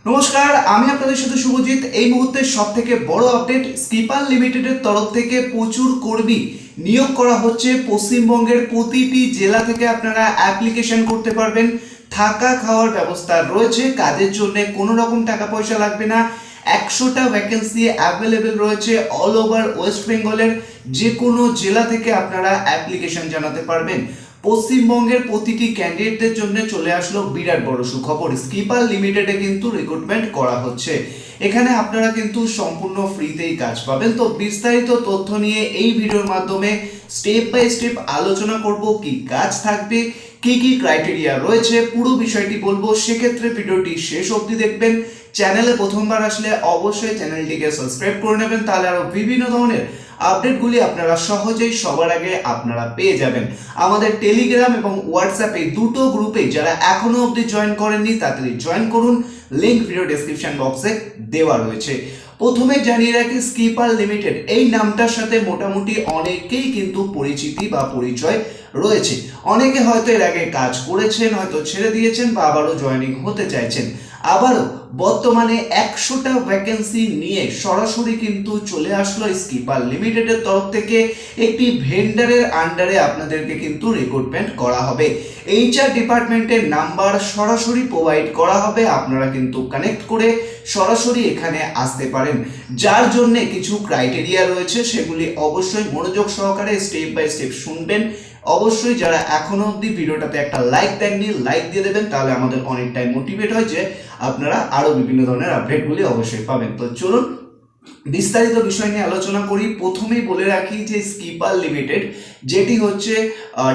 নমস্কার, আমি আপনাদের সাথে শুভজিৎ। এই মুহূর্তে সবথেকে বড় আপডেট, স্কিপার লিমিটেডের তরফ থেকে প্রচুর কর্মী নিয়োগ করা হচ্ছে। পশ্চিমবঙ্গের প্রতিটি জেলা থেকে আপনারা অ্যাপ্লিকেশন করতে পারবেন। থাকা খাওয়ার ব্যবস্থা রয়েছে, কাজের জন্য কোনো রকম টাকা পয়সা লাগবে না। 100টা ভ্যাকেন্সি অ্যাভেলেবেল রয়েছে অল ওভার ওয়েস্ট বেঙ্গলের যে কোনো জেলা থেকে আপনারা অ্যাপ্লিকেশন জানাতে পারবেন। পশ্চিমবঙ্গের প্রতিটি ক্যান্ডিডেটদের জন্য চলে আসলো বিরাট বড় সুখবর, স্কিপার লিমিটেডে কিন্তু রিক্রুটমেন্ট করা হচ্ছে। এখানে আপনারা কিন্তু সম্পূর্ণ ফ্রিতেই কাজ পাবেন। তো বিস্তারিত তথ্য নিয়ে এই ভিডিওর মাধ্যমে স্টেপ বাই স্টেপ আলোচনা করব। কি কাজ থাকবে, কি কি ক্রাইটেরিয়া রয়েছে, পুরো বিষয়টি বলবো। সেক্ষেত্রে ভিডিওটি শেষ অবধি দেখবেন। চ্যানেলে প্রথমবার আসলে অবশ্যই চ্যানেলটিকে সাবস্ক্রাইব করে নেবেন, তাহলে আরো বিভিন্ন ধরনের আপডেটগুলি আপনারা সহজেই সবার আগে আপনারা পেয়ে যাবেন। আমাদের টেলিগ্রাম এবং হোয়াটসঅ্যাপে দুটো গ্রুপে যারা এখনো অবধি জয়েন করেননি তাড়াতাড়ি জয়েন করুন, লিংক ভিডিও ডেসক্রিপশন বক্সে দেওয়া রয়েছে। প্রথমে জানিয়ে রাখি, স্কিপার লিমিটেড এই নামটার সাথে মোটামুটি অনেকেই কিন্তু পরিচিতি বা পরিচয় রয়েছে। অনেকে হয়তো এর আগে কাজ করেছেন, হয়তো ছেড়ে দিয়েছেন বা আবারও জয়েনিং হতে চাইছেন। আবারও বর্তমানে 100টা ভ্যাকেন্সি নিয়ে সরাসরি কিন্তু চলে আসলো স্কিপার লিমিটেডের তরফ থেকে। একটি ভেন্ডারের আন্ডারে আপনাদেরকে কিন্তু রিক্রুটমেন্ট করা হবে। এইচআর ডিপার্টমেন্টের নাম্বার সরাসরি প্রোভাইড করা হবে, আপনারা কিন্তু কানেক্ট করে সরাসরি এখানে আসতে পারেন। যার জন্য কিছু ক্রাইটেরিয়া রয়েছে, সেগুলি অবশ্যই মনোযোগ সহকারে স্টেপ বাই স্টেপ শুনবেন। অবশ্যই যারা এখনো অবধি ভিডিওটাতে একটা লাইক দেননি, লাইক দিয়ে দেবেন, তাহলে আমাদের অনেকটাই মোটিভেট হয় যে আপনারা আরো বিভিন্ন ধরনের আপডেটগুলি অবশ্যই পাবেন। তো চলুন বিস্তারিত বিষয় নিয়ে আলোচনা করি। প্রথমেই বলে রাখি যে স্কিপার লিমিটেড যেটি হচ্ছে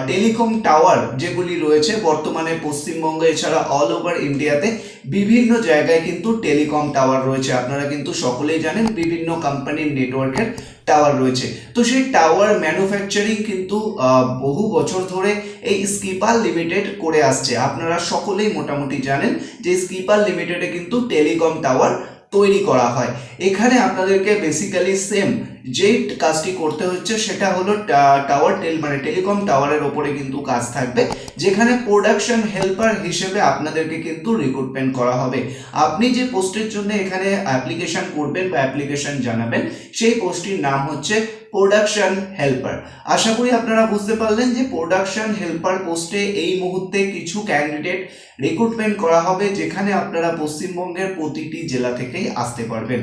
টেলিকম টাওয়ার যেগুলি রয়েছে বর্তমানে পশ্চিমবঙ্গে এছাড়া অল ওভার ইন্ডিয়াতে বিভিন্ন জায়গায় কিন্তু টেলিকম টাওয়ার রয়েছে। আপনারা কিন্তু সকলেই জানেন বিভিন্ন কোম্পানির নেটওয়ার্কের টাওয়ার রয়েছে। তো সেই টাওয়ার ম্যানুফ্যাকচারিং কিন্তু বহু বছর ধরে এই স্কিপার লিমিটেড করে আসছে। আপনারা সকলেই মোটামুটি জানেন যে স্কিপার লিমিটেডে কিন্তু টেলিকম টাওয়ার তৈরি করা হয়। এখানে আপনাদেরকে বেসিক্যালি সেম যেই কাজটি করতে হচ্ছে সেটা হলো টাওয়ার মানে টেলিকম টাওয়ারের ওপরে কিন্তু কাজ থাকবে, যেখানে প্রোডাকশন হেল্পার হিসেবে আপনাদেরকে কিন্তু রিক্রুটমেন্ট করা হবে। আপনি যে পোস্টের জন্য এখানে অ্যাপ্লিকেশন করবেন বা অ্যাপ্লিকেশন জানাবেন, সেই পোস্টটির নাম হচ্ছে প্রোডাকশন হেল্পার। আশা করি আপনারা বুঝতে পারলেন যে প্রোডাকশন হেল্পার পোস্টে এই মুহূর্তে কিছু ক্যান্ডিডেট রিক্রুটমেন্ট করা হবে, যেখানে আপনারা পশ্চিমবঙ্গের প্রতিটি জেলা থেকেই আসতে পারবেন।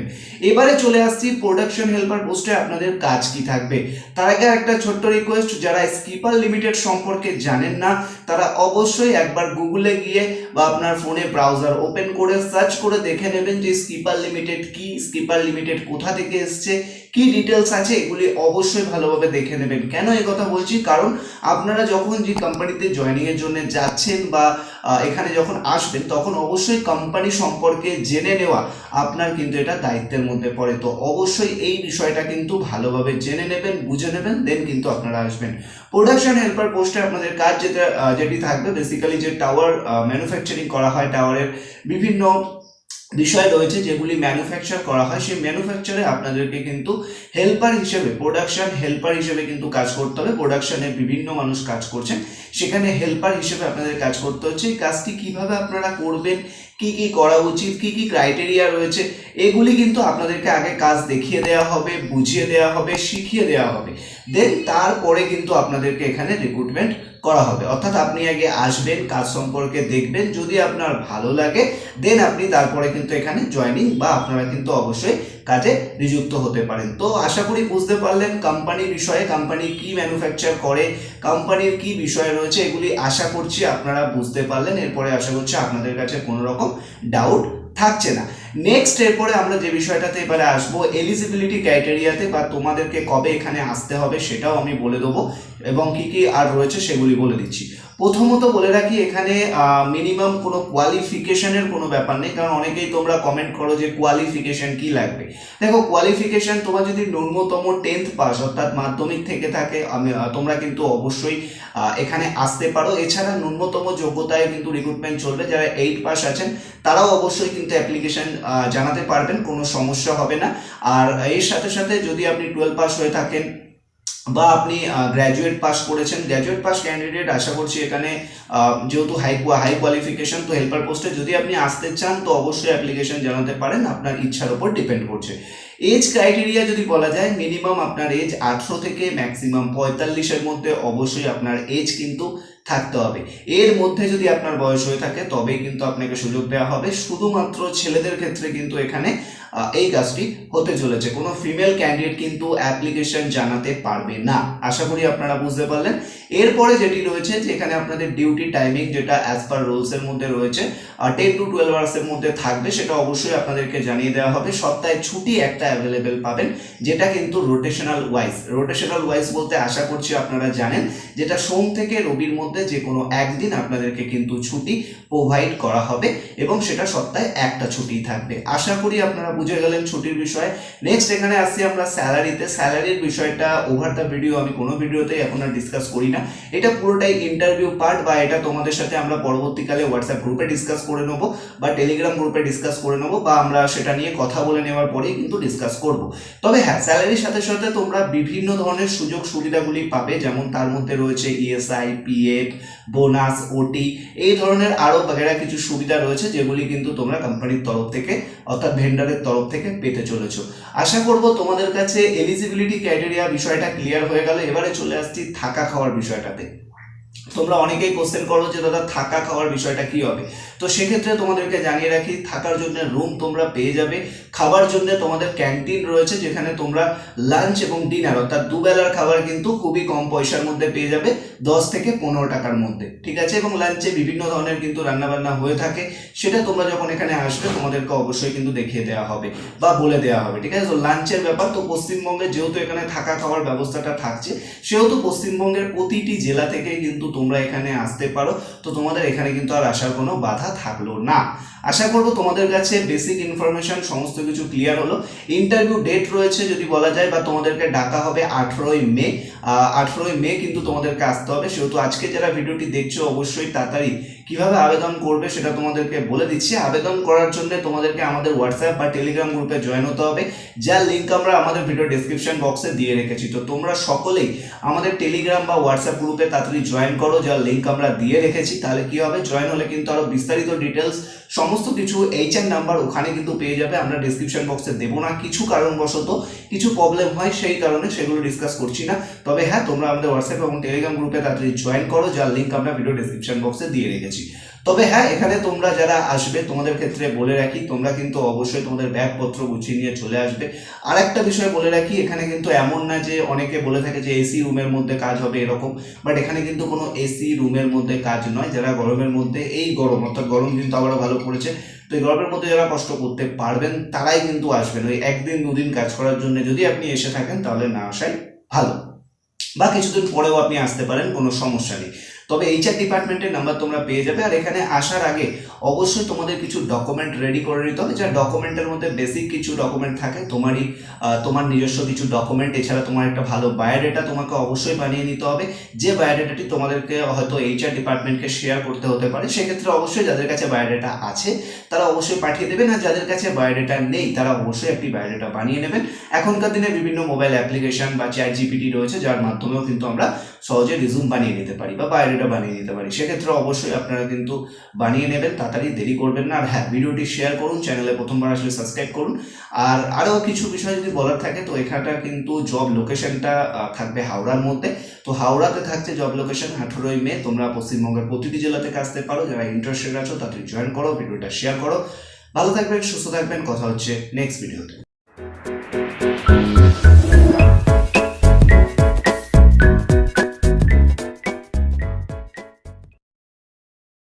এবারে চলে আসছি প্রোডাকশন হেল্পার পোস্টে আপনাদের কাজ কি থাকবে। তার আগে একটা ছোট্ট রিকোয়েস্ট, যারা স্কিপার লিমিটেড সম্পর্কে জানেন না তারা অবশ্যই একবার গুগলে গিয়ে বা আপনার ফোনে ব্রাউজার ওপেন করে সার্চ করে দেখে নেবেন যে স্কিপার লিমিটেড কি, স্কিপার লিমিটেড কোথা থেকে এসছে, কি ডিটেলস আছে, এগুলি অবশ্যই ভালোভাবে দেখে নেবেন। কেন এই কথা বলছি, কারণ আপনারা যখন যে কোম্পানিতে জয়েনিং এর জন্য যাচ্ছেন বা এখানে যখন আসবেন, তখন অবশ্যই কোম্পানি সম্পর্কে জেনে নেওয়া আপনার কিন্তু এটা দায়িত্বের মধ্যে পড়ে। তো অবশ্যই এই বিষয়টা কিন্তু ভালোভাবে জেনে নেবেন, বুঝে নেবেন, দেন কিন্তু আপনারা আসবেন। প্রোডাকশন হেল্পার পোস্টে আপনাদের কাজ যেটি থাকবে, বেসিক্যালি যে টাওয়ার ম্যানুফ্যাকচারিং করা হয়, টাওয়ারের বিভিন্ন বিষয় রয়েছে যেগুলি ম্যানুফ্যাকচার করা হয়, সেই ম্যানুফ্যাকচারে আপনাদেরকে কিন্তু হেল্পার হিসেবে, প্রোডাকশন হেল্পার হিসেবে কিন্তু কাজ করতে হবে। প্রোডাকশনে বিভিন্ন মানুষ কাজ করছেন, সেখানে হেল্পার হিসেবে আপনাদের কাজ করতে হচ্ছে। এই কাজটি কিভাবে আপনারা করবেন, কি কি করা উচিত, কি কি ক্রাইটেরিয়া রয়েছে, এগুলি কিন্তু আপনাদেরকে আগে কাজ দেখিয়ে দেওয়া হবে, বুঝিয়ে দেওয়া হবে, শিখিয়ে দেওয়া হবে। দেন তারপরে কিন্তু আপনাদেরকে এখানে রিক্রুটমেন্ট করা হবে। অর্থাৎ আপনি আগে আসবেন, কাজ সম্পর্কে দেখবেন, যদি আপনার ভালো লাগে দেন আপনি তারপরে কিন্তু এখানে জয়েনিং বা আপনারা কিন্তু অবশ্যই কাজে নিযুক্ত হতে পারেন। তো আশা করি বুঝতে পারলেন কোম্পানি বিষয়ে, কোম্পানি কি ম্যানুফ্যাকচার করে, কোম্পানির কি বিষয় রয়েছে, এগুলি আশা করছি আপনারা বুঝতে পারলেন। এরপরে আশা করছি আপনাদের কাছে কোনো রকম ডাউট থাকছে না। নেক্সট এরপরে আমরা যে বিষয়টাতে এবারে আসবো, এলিজিবিলিটি ক্রাইটেরিয়াতে বা তোমাদেরকে কবে এখানে আসতে হবে সেটাও আমি বলে দেবো, এবং কি কি আর রয়েছে সেগুলি বলে দিচ্ছি। প্রথমত বলে রাখি, এখানে মিনিমাম কোনো কোয়ালিফিকেশনের কোনো ব্যাপার নেই, কারণ অনেকেই তোমরা কমেন্ট করো যে কোয়ালিফিকেশন কি লাগবে। দেখো, কোয়ালিফিকেশন তোমার যদি ন্যূনতম 10th পাস অর্থাৎ মাধ্যমিক থেকে থাকে, তোমরা কিন্তু অবশ্যই এখানে আসতে পারো। এছাড়া ন্যূনতম যোগ্যতায় কিন্তু রিক্রুটমেন্ট চলবে। যারা 8 পাস আছেন তারাও অবশ্যই কিন্তু অ্যাপ্লিকেশন জানাতে পারবেন, কোনো সমস্যা হবে না। আর এর সাথে সাথে যদি আপনি 12 পাস হয়ে থাকেন বা আপনি গ্র্যাজুয়েট পাস করেছেন, গ্র্যাজুয়েট পাস ক্যান্ডিডেট আশা করছি এখানে যেহেতু হাই কোয়ালিফিকেশন, তো হেল্পার পোস্টে যদি আপনি আসতে চান তো অবশ্যই অ্যাপ্লিকেশন জানাতে পারেন, আপনার ইচ্ছার উপর ডিপেন্ড করছে। এজ ক্রাইটেরিয়া যদি বলা যায়, মিনিমাম আপনার এজ 18 থেকে ম্যাক্সিমাম 45-এর মধ্যে অবশ্যই আপনার এজ কিন্তু থাকতে হবে। এর মধ্যে যদি আপনার বয়স হয়ে থাকে তবেই কিন্তু আপনাকে সুযোগ দেওয়া হবে। শুধুমাত্র ছেলেদের ক্ষেত্রে কিন্তু এখানে এই কাজটি হতে চলেছে, কোনো ফিমেল ক্যান্ডিডেট কিন্তু অ্যাপ্লিকেশন জানাতে পারবে না। আশা করি আপনারা বুঝতে পারলেন। এরপরে যেটি রয়েছে যে এখানে আপনাদের ডিউটি টাইমিং যেটা অ্যাজ পার রুলসের মধ্যে রয়েছে 10 to 12 আওয়ার্সের মধ্যে থাকবে, সেটা অবশ্যই আপনাদেরকে জানিয়ে দেওয়া হবে। সপ্তাহে ছুটি একটা অ্যাভেলেবেল পাবেন, যেটা কিন্তু রোটেশনাল ওয়াইজ বলতে আশা করছি আপনারা জানেন, যেটা সোম থেকে রবির মধ্যে যে কোনো একদিন আপনাদেরকে কিন্তু ছুটি প্রোভাইড করা হবে এবং সেটা সপ্তাহে একটা ছুটি থাকবে। আশা করি আপনারা বুঝে গেলেন ছুটির বিষয়ে। নেক্সট এখানে আসছি আমরা স্যালারিতে। স্যালারির বিষয়টা ওভার দ্য ভিডিও আমি কোনো ভিডিওতেই এখন আর ডিসকাস করি না, এটা পুরোটাই ইন্টারভিউ পার্ট, বা এটা তোমাদের সাথে আমরা পরবর্তীকালে হোয়াটসঅ্যাপ গ্রুপে ডিসকাস করে নেবো বা টেলিগ্রাম গ্রুপে ডিসকাস করে নেবো, বা আমরা সেটা নিয়ে কথা বলে নেওয়ার পরেই কিন্তু ডিসকাস করব। তবে হ্যাঁ, স্যালারির সাথে সাথে তোমরা বিভিন্ন ধরনের সুযোগ সুবিধাগুলি পাবে, যেমন তার মধ্যে রয়েছে ইএসআই, পিএফ, বোনাস, ওটি, এই ধরনের আরও বাগেরা কিছু সুবিধা রয়েছে যেগুলি কিন্তু তোমরা কোম্পানির তরফ থেকে অর্থাৎ ভেন্ডারের তরফ থেকে পেতে চলেছো। আশা করব তোমাদের কাছে এলিজিবিলিটি ক্রাইটেরিয়া বিষয়টা ক্লিয়ার হয়ে গেল। এবারে চলে আসছি থাকা খাওয়ার বিষয়টাতে। তোমরা অনেকেই কোশ্চেন করো যে দাদা থাকা খাওয়ার বিষয়টা কি হবে, তো সেক্ষেত্রে তোমাদেরকে জানিয়ে রাখি, থাকার জন্য রুম তোমরা পেয়ে যাবে। খাবার জন্য তোমাদের ক্যান্টিন রয়েছে, যেখানে তোমরা লাঞ্চ এবং ডিনার অর্থাৎ দুবেলার খাবার কিন্তু খুবই কম পয়সার মধ্যে পেয়ে যাবে, 10 থেকে 15 টাকার মধ্যে, ঠিক আছে। এবং লাঞ্চে বিভিন্ন ধরনের কিন্তু রান্নাবান্না হয়ে থাকে, সেটা তোমরা যখন এখানে আসবে তোমাদেরকে অবশ্যই কিন্তু দেখিয়ে দেওয়া হবে বা বলে দেওয়া হবে, ঠিক আছে। তো লাঞ্চের ব্যাপার, তো পশ্চিমবঙ্গে যেহেতু এখানে থাকা খাওয়ার ব্যবস্থাটা থাকছে, সেহেতু পশ্চিমবঙ্গের প্রতিটি জেলা থেকে কিন্তু তোমরা এখানে আসতে পারো, তো তোমাদের এখানে কিন্তু আর আসার কোনো বাধা থাকলো না। আশা করবো তোমাদের কাছে বেসিক ইনফরমেশন সমস্ত কিছু ক্লিয়ার হলো। ইন্টারভিউ ডেট রয়েছে যদি বলা যায়, বা তোমাদেরকে ডাকা হবে 18ই মে। 18ই মে কিন্তু তোমাদেরকে আসতে হবে, সেহেতু আজকে যারা ভিডিওটি দেখছো অবশ্যই তাড়াতাড়ি কিভাবে আবেদন করবে সেটা তোমাদেরকে বলে দিচ্ছি। আবেদন করার জন্য তোমাদেরকে আমাদের হোয়াটসঅ্যাপ বা টেলিগ্রাম গ্রুপে জয়েন হতে হবে, যার লিঙ্ক আমরা আমাদের ভিডিও ডেসক্রিপশন বক্সে দিয়ে রেখেছি। তো তোমরা সকলেই আমাদের টেলিগ্রাম বা হোয়াটসঅ্যাপ গ্রুপে তাড়াতাড়ি জয়েন করো, যার লিঙ্ক আমরা দিয়ে রেখেছি। তাহলে কি হবে, জয়েন হলে কিন্তু আরো বিস্তারিত ডিটেলস সমস্ত কিছু এইচআর নাম্বার ওখানে কিন্তু পেয়ে যাবে, আমরা ডেসক্রিপশন বক্সে দেবো না, কিছু কারণবশত কিছু প্রবলেম হয় সেই কারণে সেগুলো ডিসকাস করছি না। তবে হ্যাঁ, তোমরা আমাদের হোয়াটসঅ্যাপ এবং টেলিগ্রাম গ্রুপে তাড়াতাড়ি জয়েন করো, যার লিঙ্ক আমরা ভিডিও ডেসক্রিপশন বক্সে দিয়ে রেখেছি। তবে হ্যাঁ, এখানে তোমরা যারা আসবে তোমাদের ক্ষেত্রে বলে রাখি, তোমরা কিন্তু অবশ্যই তোমাদের ব্যাগপত্র গুছিয়ে নিয়ে চলে আসবে। আর একটা বিষয় বলে রাখি, এখানে কিন্তু এমন না যে অনেকে বলে থাকে যে এসি রুমের মধ্যে কাজ হবে এরকম, বাট এখানে কিন্তু কোনো এসি রুমের মধ্যে কাজ নয়। যারা গরমের মধ্যে, এই গরম অর্থাৎ গরম কিন্তু আবারও ভালো পড়েছে, তো এই গরমের মধ্যে যারা কষ্ট করতে পারবেন তারাই কিন্তু আসবেন। ওই একদিন দুদিন কাজ করার জন্য যদি আপনি এসে থাকেন তাহলে না আসাই ভালো, বা কিছুদিন পরেও আপনি আসতে পারেন, কোনো সমস্যা নেই। তবে এইচআর ডিপার্টমেন্টের নাম্বার তোমরা পেয়ে যাবে। আর এখানে আসার আগে অবশ্যই তোমাদের কিছু ডকুমেন্ট রেডি করে নিতে হবে, যা ডকুমেন্টের মধ্যে বেসিক কিছু ডকুমেন্ট থাকে, তোমার নিজস্ব কিছু ডকুমেন্ট, এছাড়া তোমার একটা ভালো বায়োডেটা তোমাকে অবশ্যই বানিয়ে নিতে হবে, যে বায়োডেটাটি তোমাদেরকে হয়তো এইচআর ডিপার্টমেন্টকে শেয়ার করতে হতে পারে। সেক্ষেত্রে অবশ্যই যাদের কাছে বায়োডেটা আছে তারা অবশ্যই পাঠিয়ে দেবেন, আর যাদের কাছে বায়োডেটা নেই তারা অবশ্যই একটি বায়োডেটা বানিয়ে নেবেন। এখনকার দিনে বিভিন্ন মোবাইল অ্যাপ্লিকেশন বা চ্যাট জিপিটি রয়েছে, যার মাধ্যমেও কিন্তু আমরা সহজে রিজুম বানিয়ে নিতে পারি বা বায়োডেটা বানিয়ে নিতে পারি। সেক্ষেত্রে অবশ্যই আপনারা কিন্তু বানিয়ে নেবেন, তাড়াতাড়ি দেরি করবেন না। আর হ্যাঁ, ভিডিওটি শেয়ার করুন, চ্যানেলে প্রথমবার আসলে সাবস্ক্রাইব করুন। আর আরও কিছু বিষয় যদি বলার থাকে, তো এখানটা কিন্তু জব লোকেশনটা থাকবে হাওড়ার মধ্যে। তো হাওড়াতে থাকছে জব লোকেশন। 18ই মে তোমরা পশ্চিমবঙ্গের প্রতিটি জেলা থেকে আসতে পারো। যারা ইন্টারেস্টেড আছো তাড়াতাড়ি জয়েন করো, ভিডিওটা শেয়ার করো। ভালো থাকবেন, সুস্থ থাকবেন, কথা হচ্ছে নেক্সট ভিডিওতে।